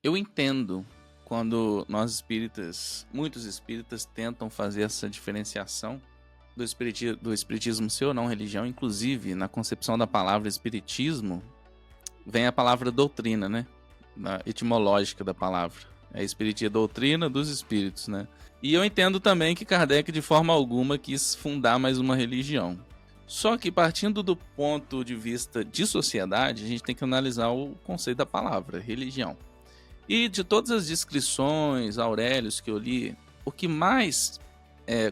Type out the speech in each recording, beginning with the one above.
Eu entendo quando nós espíritas, muitos espíritas tentam fazer essa diferenciação do espiritismo ser ou não religião. Inclusive, na concepção da palavra espiritismo, vem a palavra doutrina, né? Na etimológica da palavra. É espiritia, doutrina dos espíritos, né? E eu entendo também que Kardec, de forma alguma, quis fundar mais uma religião. Só que, partindo do ponto de vista de sociedade, a gente tem que analisar o conceito da palavra, religião. E de todas as descrições, Aurélios, que eu li, o que mais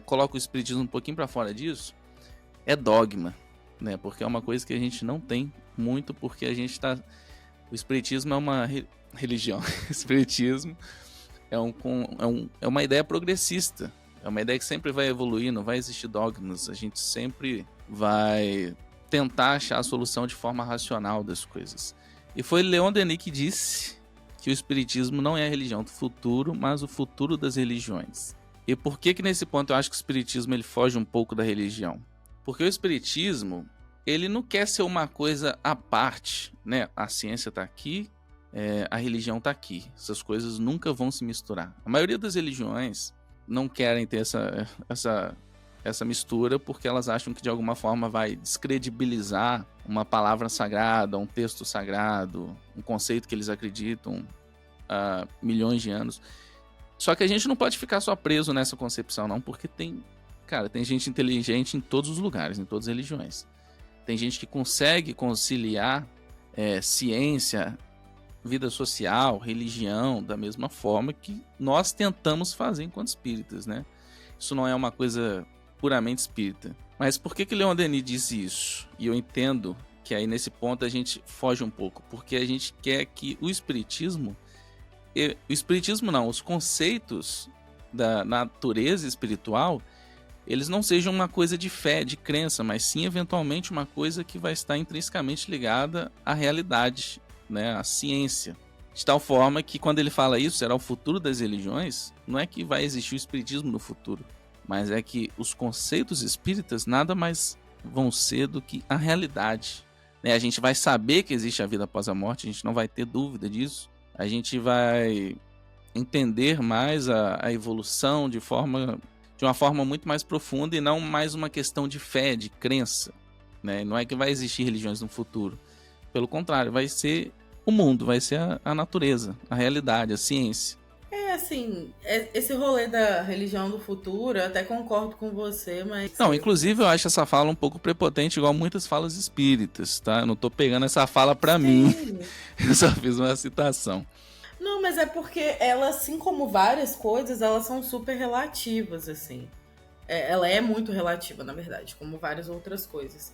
coloca o espiritismo um pouquinho para fora disso é dogma, né? Porque é uma coisa que a gente não tem muito, porque a gente está... O espiritismo é uma religião. O espiritismo é uma ideia progressista. É uma ideia que sempre vai evoluir, não vai existir dogmas. A gente sempre vai tentar achar a solução de forma racional das coisas. E foi Leon Denis que disse que o espiritismo não é a religião do futuro, mas o futuro das religiões. E por que nesse ponto eu acho que o espiritismo ele foge um pouco da religião? Porque o espiritismo, ele não quer ser uma coisa à parte, né? A ciência está aqui, a religião está aqui. Essas coisas nunca vão se misturar. A maioria das religiões não querem ter essa mistura porque elas acham que de alguma forma vai descredibilizar uma palavra sagrada, um texto sagrado, um conceito que eles acreditam há milhões de anos. Só que a gente não pode ficar só preso nessa concepção, não, porque tem gente inteligente em todos os lugares, em todas as religiões. Tem gente que consegue conciliar ciência, vida social, religião, da mesma forma que nós tentamos fazer enquanto espíritas, né? Isso não é uma coisa puramente espírita. Mas por que Leon Denis disse isso? E eu entendo que aí nesse ponto a gente foge um pouco, porque a gente quer que o espiritismo não, os conceitos da natureza espiritual, eles não sejam uma coisa de fé, de crença, mas sim eventualmente uma coisa que vai estar intrinsecamente ligada à realidade, né, à ciência. De tal forma que quando ele fala isso, será o futuro das religiões, não é que vai existir o espiritismo no futuro, mas é que os conceitos espíritas nada mais vão ser do que a realidade. Né? A gente vai saber que existe a vida após a morte, a gente não vai ter dúvida disso. A gente vai entender mais a evolução de uma forma muito mais profunda e não mais uma questão de fé, de crença. Né? Não é que vai existir religiões no futuro. Pelo contrário, vai ser o mundo, vai ser a natureza, a realidade, a ciência. Assim, esse rolê da religião do futuro, eu até concordo com você, mas... Não, inclusive eu acho essa fala um pouco prepotente, igual muitas falas espíritas, tá? Eu não tô pegando essa fala pra mim, Sim. eu só fiz uma citação. Não, mas é porque ela, assim como várias coisas, elas são super relativas, assim. Ela é muito relativa, na verdade, como várias outras coisas.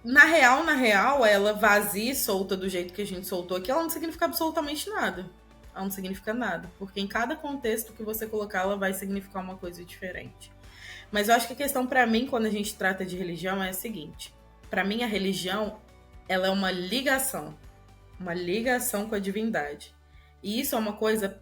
Na real, ela vazia e solta do jeito que a gente soltou aqui, ela não significa absolutamente nada. Ela não significa nada, porque em cada contexto que você colocar, ela vai significar uma coisa diferente. Mas eu acho que a questão para mim, quando a gente trata de religião, é a seguinte: para mim, a religião, ela é uma ligação com a divindade. E isso é uma coisa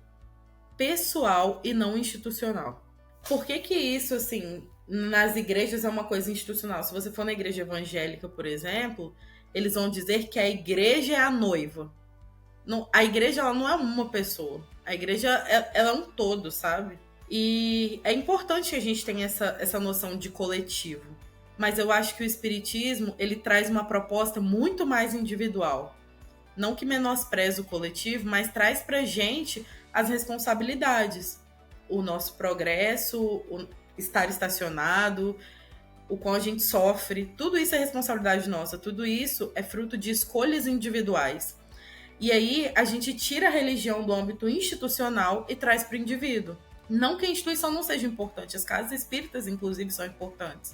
pessoal e não institucional. Por que que isso, assim, nas igrejas é uma coisa institucional? Se você for na igreja evangélica, por exemplo, eles vão dizer que a igreja é a noiva. Não, a igreja, ela não é uma pessoa. A igreja, ela é um todo, sabe? E é importante que a gente tenha essa noção de coletivo. Mas eu acho que o espiritismo, ele traz uma proposta muito mais individual. Não que menospreze o coletivo, mas traz pra gente as responsabilidades. O nosso progresso, o estar estacionado, o quão a gente sofre. Tudo isso é responsabilidade nossa. Tudo isso é fruto de escolhas individuais. E aí a gente tira a religião do âmbito institucional e traz para o indivíduo. Não que a instituição não seja importante, as casas espíritas, inclusive, são importantes.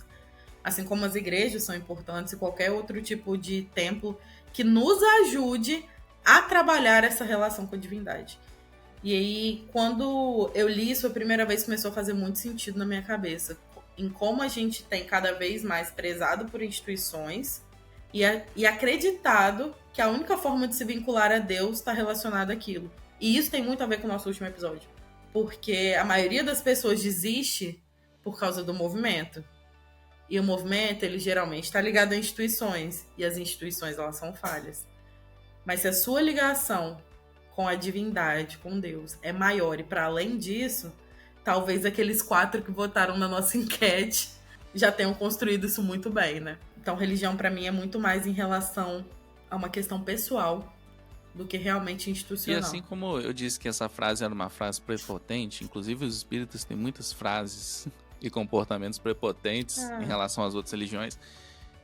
Assim como as igrejas são importantes e qualquer outro tipo de templo que nos ajude a trabalhar essa relação com a divindade. E aí, quando eu li isso a primeira vez, começou a fazer muito sentido na minha cabeça. Em como a gente tem cada vez mais prezado por instituições e acreditado que a única forma de se vincular a Deus está relacionada àquilo. E isso tem muito a ver com o nosso último episódio. Porque a maioria das pessoas desiste por causa do movimento. E o movimento, ele geralmente está ligado a instituições. E as instituições, elas são falhas. Mas se a sua ligação com a divindade, com Deus, é maior. E para além disso, talvez aqueles 4 que votaram na nossa enquete já tenham construído isso muito bem, né? Então, religião para mim é muito mais em relação a uma questão pessoal do que realmente institucional. E assim como eu disse que essa frase era uma frase prepotente, inclusive os espíritas têm muitas frases e comportamentos prepotentes em relação às outras religiões.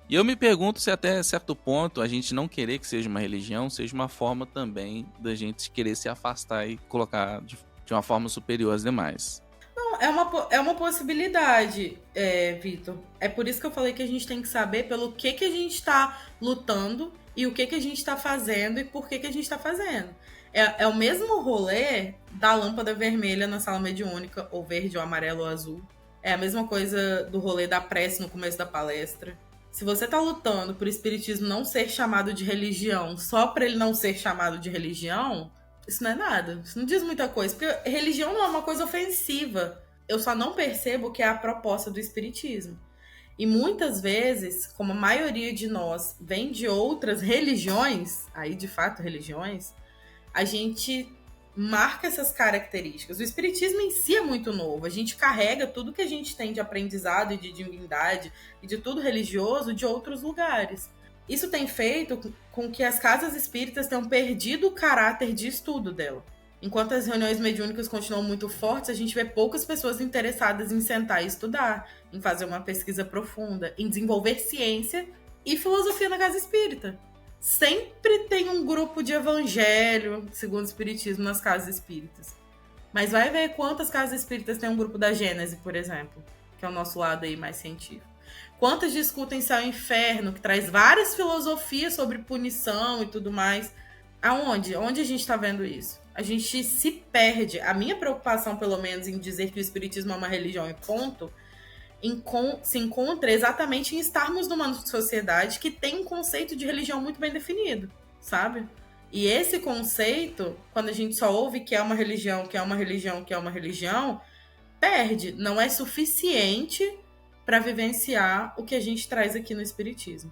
E eu me pergunto se até certo ponto a gente não querer que seja uma religião seja uma forma também da gente querer se afastar e colocar de uma forma superior às demais. Não, é uma possibilidade, Vitor. É por isso que eu falei que a gente tem que saber pelo que a gente está lutando e o que a gente está fazendo e por que a gente está fazendo. É o mesmo rolê da lâmpada vermelha na sala mediúnica, ou verde, ou amarelo, ou azul. É a mesma coisa do rolê da prece no começo da palestra. Se você tá lutando por espiritismo não ser chamado de religião só para ele não ser chamado de religião, isso não é nada. Isso não diz muita coisa. Porque religião não é uma coisa ofensiva. Eu só não percebo que é a proposta do espiritismo. E muitas vezes, como a maioria de nós vem de outras religiões, aí de fato religiões, a gente marca essas características. O espiritismo em si é muito novo. A gente carrega tudo que a gente tem de aprendizado e de divindade e de tudo religioso de outros lugares. Isso tem feito com que as casas espíritas tenham perdido o caráter de estudo dela. Enquanto as reuniões mediúnicas continuam muito fortes, a gente vê poucas pessoas interessadas em sentar e estudar, em fazer uma pesquisa profunda, em desenvolver ciência e filosofia na casa espírita. Sempre tem um grupo de evangelho, segundo o espiritismo, nas casas espíritas. Mas vai ver quantas casas espíritas tem um grupo da Gênese, por exemplo, que é o nosso lado aí mais científico. Quantas discutem céu e inferno, que traz várias filosofias sobre punição e tudo mais. Aonde? Onde a gente está vendo isso? A gente se perde. A minha preocupação, pelo menos, em dizer que o espiritismo é uma religião e ponto, se encontra exatamente em estarmos numa sociedade que tem um conceito de religião muito bem definido, sabe? E esse conceito, quando a gente só ouve que é uma religião, que é uma religião, que é uma religião, perde. Não é suficiente para vivenciar o que a gente traz aqui no espiritismo.